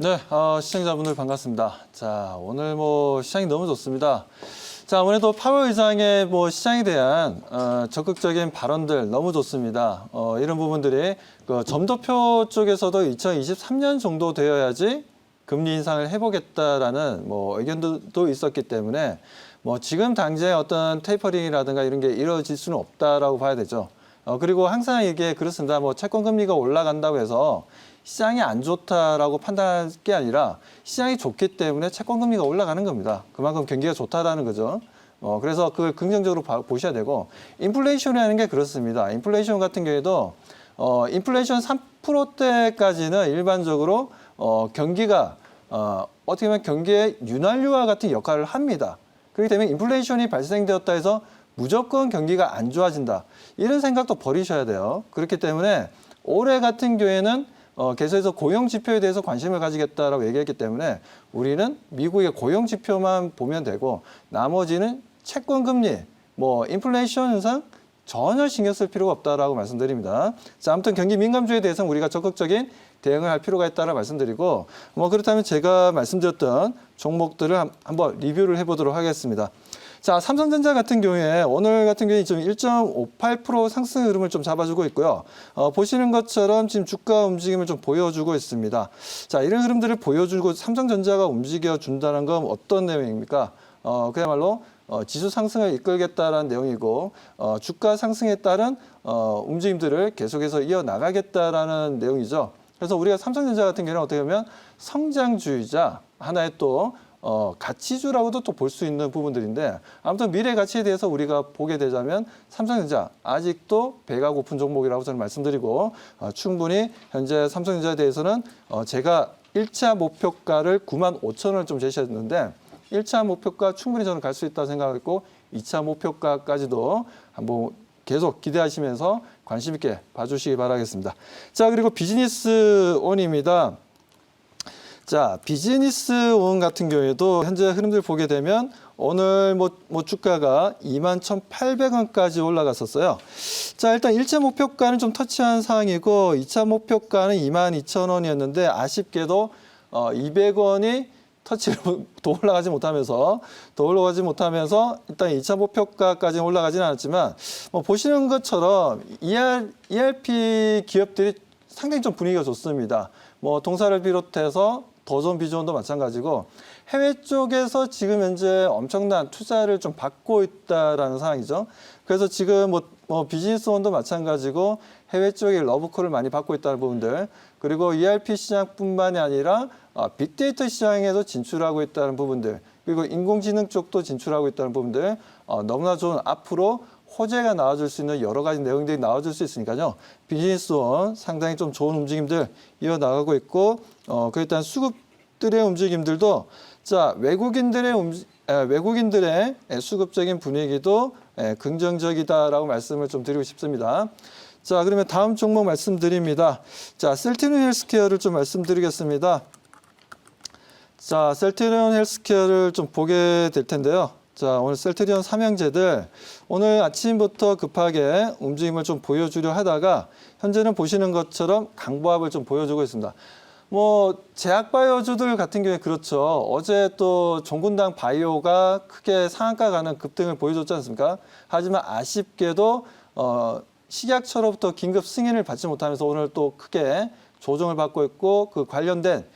네, 시청자분들 반갑습니다. 자, 오늘 시장이 너무 좋습니다. 자, 아무래도 파월 의장의 시장에 대한 적극적인 발언들 너무 좋습니다. 이런 부분들이 그 점도표 쪽에서도 2023년 정도 되어야지 금리 인상을 해보겠다라는 의견도 있었기 때문에 지금 당장 어떤 테이퍼링이라든가 이런 게 이루어질 수는 없다라고 봐야 되죠. 그리고 항상 이게 그렇습니다. 채권 금리가 올라간다고 해서 시장이 안 좋다라고 판단할 게 아니라 시장이 좋기 때문에 채권 금리가 올라가는 겁니다. 그만큼 경기가 좋다라는 거죠. 그래서 그걸 긍정적으로 보셔야 되고, 인플레이션이라는 게 그렇습니다. 인플레이션 같은 경우에도 인플레이션 3%대까지는 일반적으로 경기가 어떻게 보면 경기의 윤활유와 같은 역할을 합니다. 그렇기 때문에 인플레이션이 발생되었다 해서 무조건 경기가 안 좋아진다, 이런 생각도 버리셔야 돼요. 그렇기 때문에 올해 같은 경우에는 계속해서 고용 지표에 대해서 관심을 가지겠다라고 얘기했기 때문에 우리는 미국의 고용 지표만 보면 되고, 나머지는 채권 금리, 인플레이션 현상 전혀 신경 쓸 필요가 없다라고 말씀드립니다. 자, 아무튼 경기 민감주에 대해서는 우리가 적극적인 대응을 할 필요가 있다라고 말씀드리고, 그렇다면 제가 말씀드렸던 종목들을 한번 리뷰를 해보도록 하겠습니다. 자, 삼성전자 같은 경우에 오늘 같은 경우에 지금 1.58% 상승 흐름을 좀 잡아주고 있고요. 보시는 것처럼 지금 주가 움직임을 좀 보여주고 있습니다. 자, 이런 흐름들을 보여주고 삼성전자가 움직여준다는 건 어떤 내용입니까? 그야말로 지수 상승을 이끌겠다라는 내용이고, 주가 상승에 따른 움직임들을 계속해서 이어나가겠다라는 내용이죠. 그래서 우리가 삼성전자 같은 경우는 어떻게 보면 성장주의자, 하나의 또 가치주라고도 또 볼 수 있는 부분들인데, 아무튼 미래 가치에 대해서 우리가 보게 되자면 삼성전자 아직도 배가 고픈 종목이라고 저는 말씀드리고, 충분히 현재 삼성전자에 대해서는 제가 1차 목표가를 95,000원을 좀 제시했는데 1차 목표가 충분히 저는 갈 수 있다고 생각했고, 2차 목표가까지도 한번 계속 기대하시면서 관심 있게 봐주시기 바라겠습니다. 자, 그리고 비즈니스온입니다. 자, 비즈니스온 같은 경우에도 현재 흐름들 보게 되면 오늘 주가가 21,800원까지 올라갔었어요. 자, 일단 1차 목표가는 좀 터치한 상황이고, 2차 목표가는 22,000원이었는데 아쉽게도 200원이 터치를 더 올라가지 못하면서 일단 2차 목표가까지는 올라가지는 않았지만, 보시는 것처럼 ERP 기업들이 상당히 좀 분위기가 좋습니다. 동사를 비롯해서 더존 비존도 마찬가지고, 해외 쪽에서 지금 현재 엄청난 투자를 좀 받고 있다라는 상황이죠. 그래서 지금 비즈니스원도 마찬가지고 해외 쪽에 러브콜을 많이 받고 있다는 부분들, 그리고 ERP 시장뿐만이 아니라 빅데이터 시장에도 진출하고 있다는 부분들, 그리고 인공지능 쪽도 진출하고 있다는 부분들, 너무나 좋은, 앞으로 호재가 나와줄 수 있는 여러 가지 내용들이 나와줄 수 있으니까요. 비즈니스원 상당히 좀 좋은 움직임들 이어나가고 있고, 일단 수급들의 움직임들도, 자, 외국인들의 수급적인 분위기도 긍정적이다라고 말씀을 좀 드리고 싶습니다. 자, 그러면 다음 종목 말씀드립니다. 자, 셀트리온 헬스케어를 좀 말씀드리겠습니다. 자, 셀트리온 헬스케어를 좀 보게 될 텐데요. 자, 오늘 셀트리온 삼형제들 오늘 아침부터 급하게 움직임을 좀 보여주려 하다가 현재는 보시는 것처럼 강보합을 좀 보여주고 있습니다. 제약바이오주들 같은 경우에 그렇죠. 어제 또 종군당 바이오가 크게 상한가 가는 급등을 보여줬지 않습니까? 하지만 아쉽게도 식약처로부터 긴급 승인을 받지 못하면서 오늘 또 크게 조정을 받고 있고, 그 관련된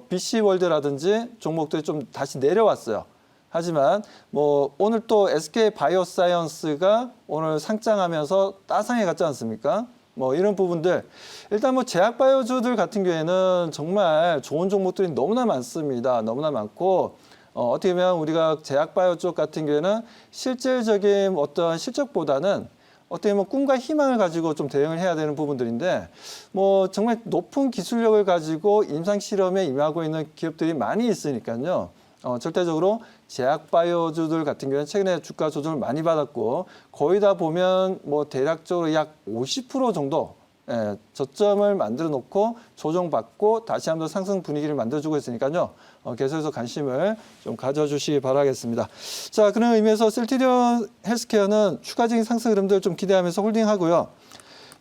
BC월드라든지 종목들이 좀 다시 내려왔어요. 하지만 오늘 또 SK 바이오사이언스가 오늘 상장하면서 따상해 갔지 않습니까? 이런 부분들, 일단 제약바이오주들 같은 경우에는 정말 좋은 종목들이 너무나 많습니다. 너무나 많고, 어떻게 보면 우리가 제약바이오 쪽 같은 경우에는 실질적인 어떤 실적보다는 어떻게 보면 꿈과 희망을 가지고 좀 대응을 해야 되는 부분들인데, 정말 높은 기술력을 가지고 임상 실험에 임하고 있는 기업들이 많이 있으니까요. 절대적으로 제약바이오주들 같은 경우는 최근에 주가 조정을 많이 받았고, 거의 다 보면 대략적으로 약 50% 정도 저점을 만들어 놓고 조정받고 다시 한번 상승 분위기를 만들어주고 있으니까요. 계속해서 관심을 좀 가져주시기 바라겠습니다. 자, 그런 의미에서 셀트리온 헬스케어는 추가적인 상승 흐름들 좀 기대하면서 홀딩하고요.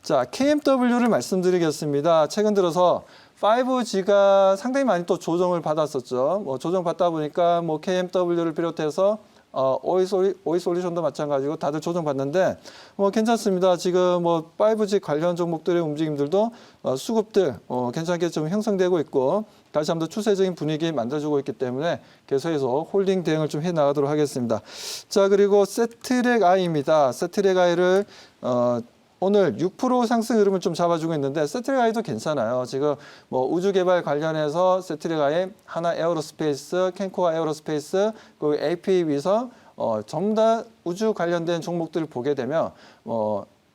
자, KMW를 말씀드리겠습니다. 최근 들어서 5G가 상당히 많이 또 조정을 받았었죠. 뭐 조정 받다 보니까 뭐 KMW를 비롯해서 오이솔루션도 마찬가지고 다들 조정받는데 뭐 괜찮습니다. 지금 뭐 5G 관련 종목들의 움직임들도 수급들 괜찮게 좀 형성되고 있고 다시 한번 추세적인 분위기 만들어주고 있기 때문에 계속해서 홀딩 대응을 좀 해나가도록 하겠습니다. 자, 그리고 세트랙 I입니다. 세트랙 I를 오늘 6% 상승 흐름을 좀 잡아주고 있는데 세트랙 I도 괜찮아요. 지금 뭐 우주 개발 관련해서 세트랙 I, 하나 에어로스페이스, 캔코아 에어로스페이스, 그리고 AP 위성 전부 다 우주 관련된 종목들을 보게 되면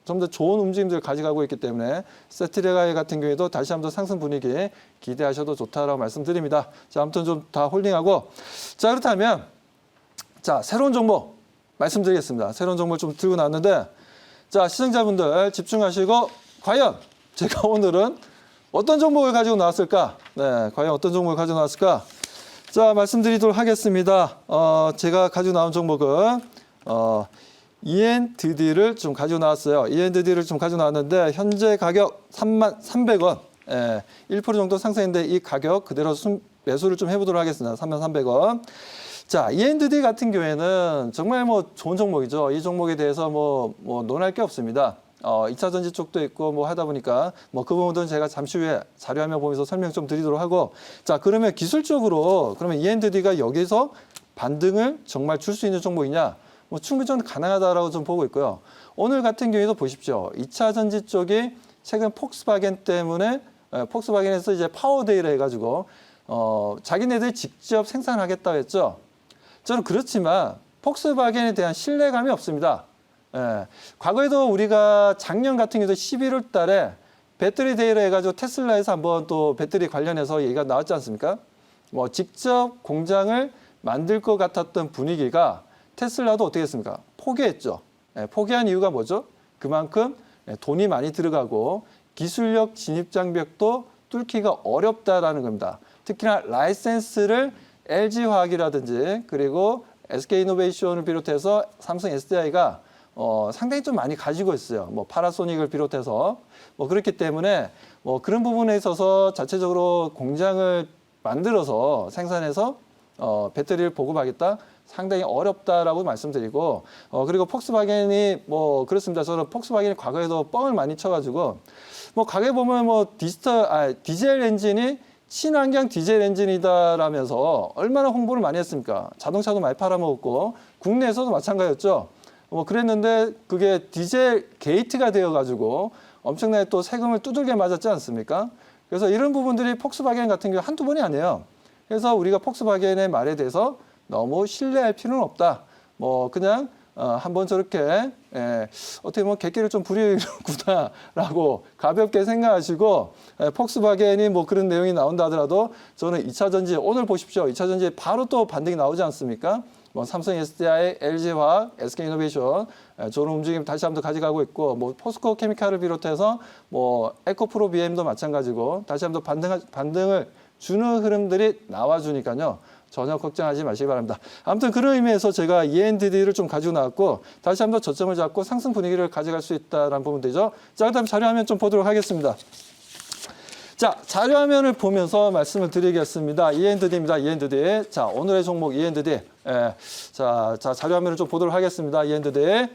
좀 더 좋은 움직임들을 가져가고 있기 때문에 세트랙 I 같은 경우에도 다시 한번 상승 분위기 기대하셔도 좋다라고 말씀드립니다. 자, 아무튼 좀 다 홀딩하고 자, 그렇다면 자, 새로운 종목 말씀드리겠습니다. 새로운 종목을 좀 들고 나왔는데 자, 시청자분들 집중하시고 과연 제가 오늘은 어떤 종목을 가지고 나왔을까? 네, 과연 어떤 종목을 가지고 나왔을까? 자, 말씀드리도록 하겠습니다. 제가 가지고 나온 종목은 ENDD를 좀 가지고 나왔어요. ENDD를 좀 가지고 나왔는데 현재 가격 33,300원. 1% 정도 상승인데 이 가격 그대로 매수를 좀 해보도록 하겠습니다. 33,300원. 자, ENDD 같은 경우에는 정말 뭐 좋은 종목이죠. 이 종목에 대해서 뭐 논할 게 없습니다. 2차 전지 쪽도 있고 뭐 하다 보니까 뭐 그 부분은 제가 잠시 후에 자료화면 보면서 설명 좀 드리도록 하고 자, 그러면 기술적으로 그러면 ENDD가 여기서 반등을 정말 줄 수 있는 종목이냐? 뭐 충분히 좀 가능하다라고 좀 보고 있고요. 오늘 같은 경우에도 보십시오. 2차 전지 쪽이 최근 폭스바겐 때문에 폭스바겐에서 이제 파워데이를 해가지고 자기네들이 직접 생산하겠다고 했죠. 저는 그렇지만 폭스바겐에 대한 신뢰감이 없습니다. 과거에도 우리가 작년 같은 경우도 11월 달에 배터리 데이를 해가지고 테슬라에서 한번 또 배터리 관련해서 얘기가 나왔지 않습니까? 뭐 직접 공장을 만들 것 같았던 분위기가 테슬라도 어떻게 했습니까? 포기했죠. 포기한 이유가 뭐죠? 그만큼 돈이 많이 들어가고 기술력 진입 장벽도 뚫기가 어렵다라는 겁니다. 특히나 라이센스를 LG화학이라든지 그리고 SK이노베이션을 비롯해서 삼성 SDI가 상당히 좀 많이 가지고 있어요. 뭐 파라소닉을 비롯해서 뭐 그렇기 때문에 뭐 그런 부분에 있어서 자체적으로 공장을 만들어서 생산해서 배터리를 보급하겠다. 상당히 어렵다라고 말씀드리고 그리고 폭스바겐이 뭐 그렇습니다. 저는 폭스바겐이 과거에도 뻥을 많이 쳐가지고 뭐 가게 보면 뭐 디젤 엔진이 친환경 디젤 엔진이다라면서 얼마나 홍보를 많이 했습니까? 자동차도 많이 팔아먹었고 국내에서도 마찬가지였죠. 뭐 그랬는데 그게 디젤 게이트가 되어가지고 엄청나게 또 세금을 두들겨 맞았지 않습니까? 그래서 이런 부분들이 폭스바겐 같은 경우 한두 번이 아니에요. 그래서 우리가 폭스바겐의 말에 대해서 너무 신뢰할 필요는 없다. 뭐 그냥 한번 저렇게 어떻게 보면 객기를 좀 부리는구나라고 가볍게 생각하시고 폭스바겐이 뭐 그런 내용이 나온다 하더라도 저는 2차 전지 오늘 보십시오. 2차 전지 바로 또 반등이 나오지 않습니까? 뭐 삼성 SDI, LG화학, SK이노베이션 좋은 움직임 다시 한번 더 가져가고 있고 뭐 포스코 케미칼을 비롯해서 뭐 에코프로 BM도 마찬가지고 다시 한번 더 반등을 주는 흐름들이 나와주니까요. 전혀 걱정하지 마시기 바랍니다. 아무튼 그런 의미에서 제가 ENDD를 좀 가지고 나왔고 다시 한번 저점을 잡고 상승 분위기를 가져갈 수 있다는 부분들이죠. 자, 그다음 자료화면 좀 보도록 하겠습니다. 자, 자료화면을 보면서 말씀을 드리겠습니다. ENDD입니다. ENDD. 자, 오늘의 종목 ENDD. 자, 자료화면을 좀 보도록 하겠습니다. ENDD.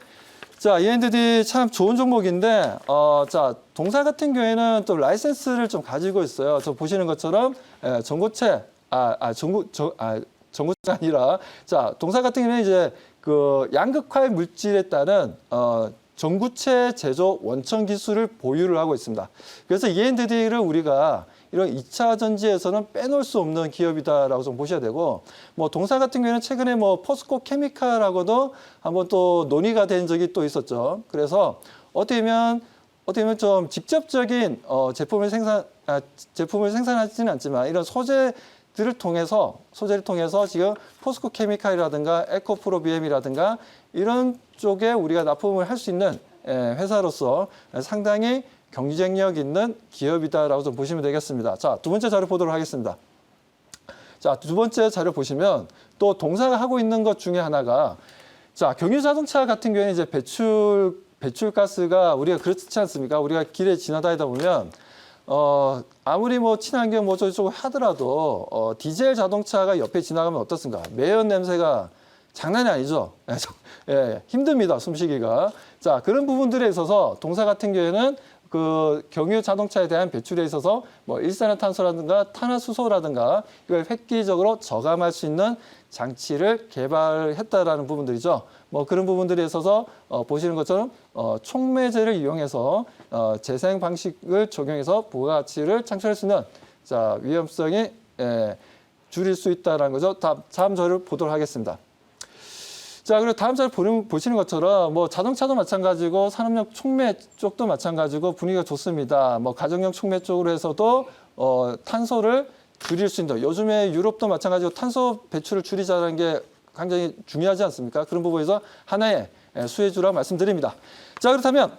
자, ENDD 참 좋은 종목인데, 자, 동사 같은 경우에는 또 라이센스를 좀 가지고 있어요. 저 보시는 것처럼 전고체, 전고체가 아니라, 자, 동사 같은 경우는 이제 그 양극화의 물질에 따른 전구체 제조 원천 기술을 보유를 하고 있습니다. 그래서 ENDD를 우리가 이런 2차 전지에서는 빼놓을 수 없는 기업이다라고 좀 보셔야 되고, 뭐 동사 같은 경우에는 최근에 뭐 포스코 케미칼하고도 한번 또 논의가 된 적이 또 있었죠. 그래서 어떻게 보면 좀 직접적인 제품을 생산하지는 않지만 이런 소재를 통해서 지금 포스코 케미칼이라든가 에코프로 BM이라든가 이런 쪽에 우리가 납품을 할 수 있는 회사로서 상당히 경쟁력 있는 기업이다라고 좀 보시면 되겠습니다. 자, 두 번째 자료 보도록 하겠습니다. 자, 두 번째 자료 보시면 또 동사가 하고 있는 것 중에 하나가 자, 경유 자동차 같은 경우에는 이제 배출가스가 우리가 그렇지 않습니까? 우리가 길에 지나다니다 보면 아무리 뭐 친환경 뭐 저쪽 하더라도 디젤 자동차가 옆에 지나가면 어떻습니까? 매연 냄새가 장난이 아니죠. 예, 힘듭니다. 숨쉬기가. 자, 그런 부분들에 있어서 동사 같은 경우에는 그 경유 자동차에 대한 배출에 있어서 뭐 일산화탄소라든가 탄화수소라든가 이걸 획기적으로 저감할 수 있는 장치를 개발했다라는 부분들이죠. 뭐 그런 부분들에 있어서 보시는 것처럼 촉매제를 이용해서 재생 방식을 적용해서 부가가치를 창출할 수 있는 자 위험성이 줄일 수 있다는 거죠. 다음 자료를 보도록 하겠습니다. 자, 그리고 다음 잘 보시는 것처럼 뭐 자동차도 마찬가지고 산업용 촉매 쪽도 마찬가지고 분위기가 좋습니다. 뭐 가정용 촉매 쪽으로 해서도 탄소를 줄일 수 있는 요즘에 유럽도 마찬가지고 탄소 배출을 줄이자는 게 굉장히 중요하지 않습니까? 그런 부분에서 하나의 수혜주라고 말씀드립니다. 자, 그렇다면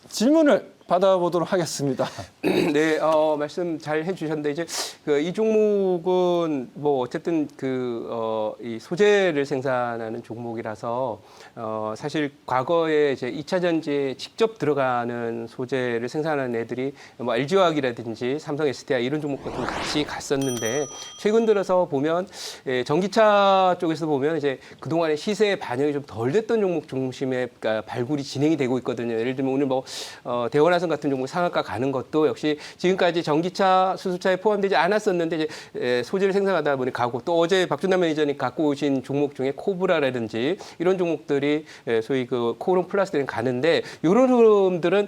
질문을 받아보도록 하겠습니다. 네, 말씀 잘 해주셨는데 이제 이 종목은 뭐 어쨌든 이 소재를 생산하는 종목이라서 사실 과거에 이제 2차 전지에 직접 들어가는 소재를 생산하는 애들이 뭐 LG화학이라든지 삼성 SDI 이런 종목과 좀 같이 갔었는데 최근 들어서 보면 전기차 쪽에서 보면 이제 그동안의 시세의 반영이 좀 덜 됐던 종목 중심의 발굴이 진행이 되고 있거든요. 예를 들면 오늘 뭐 대원화성 같은 종목 상한가 가는 것도 역시 지금까지 전기차, 수소차에 포함되지 않았었는데 이제 소재를 생산하다 보니 가고 또 어제 박준남 매니저님 갖고 오신 종목 중에 코브라라든지 이런 종목들이 소위 그 코론 플러스들은 가는데 이런 흐름들은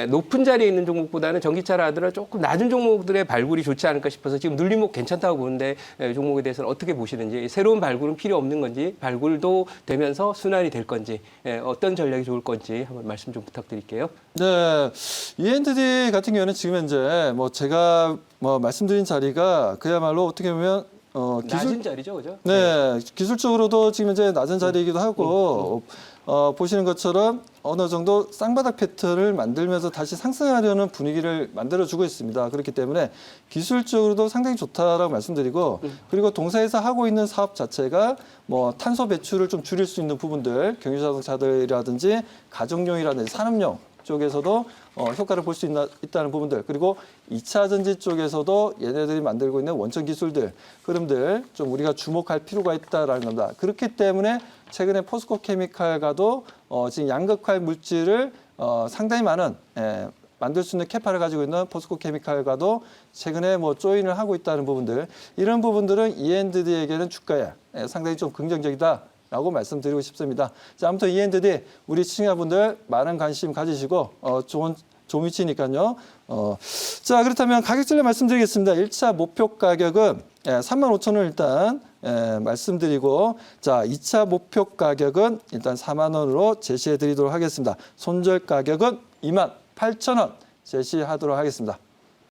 높은 자리에 있는 종목보다는 전기차라 하더라도 조금 낮은 종목들의 발굴이 좋지 않을까 싶어서 지금 눌림목 괜찮다고 보는데 종목에 대해서는 어떻게 보시는지 새로운 발굴은 필요 없는 건지 발굴도 되면서 순환이 될 건지 어떤 전략이 좋을 건지 한번 말씀 좀 부탁드릴게요. 네, E&D 같은 경우는 지금 현재 뭐 제가 뭐 말씀드린 자리가 그야말로 어떻게 보면 낮은 자리죠, 그죠? 네, 기술적으로도 지금 이제 낮은 자리이기도 하고 보시는 것처럼 어느 정도 쌍바닥 패턴을 만들면서 다시 상승하려는 분위기를 만들어주고 있습니다. 그렇기 때문에 기술적으로도 상당히 좋다라고 말씀드리고 그리고 동사에서 하고 있는 사업 자체가 뭐 탄소 배출을 좀 줄일 수 있는 부분들 경유자동차들이라든지 가정용이라든지 산업용 쪽에서도 효과를 볼 수 있다는 부분들 그리고 2차 전지 쪽에서도 얘네들이 만들고 있는 원천 기술들 흐름들 좀 우리가 주목할 필요가 있다라는 겁니다. 그렇기 때문에 최근에 포스코 케미칼과도 지금 양극화 물질을 상당히 많은 만들 수 있는 캐파를 가지고 있는 포스코 케미칼과도 최근에 뭐 조인을 하고 있다는 부분들 이런 부분들은 E&D에게는 주가에 상당히 좀 긍정적이다. 라고 말씀드리고 싶습니다. 자, 아무튼 E&D 우리 시청자분들 많은 관심 가지시고 좋은 위치니까요. 자, 그렇다면 가격 전략 말씀드리겠습니다. 1차 목표 가격은 35,000원 일단 말씀드리고 자, 2차 목표 가격은 일단 4만 원으로 제시해 드리도록 하겠습니다. 손절 가격은 28,000원 제시하도록 하겠습니다.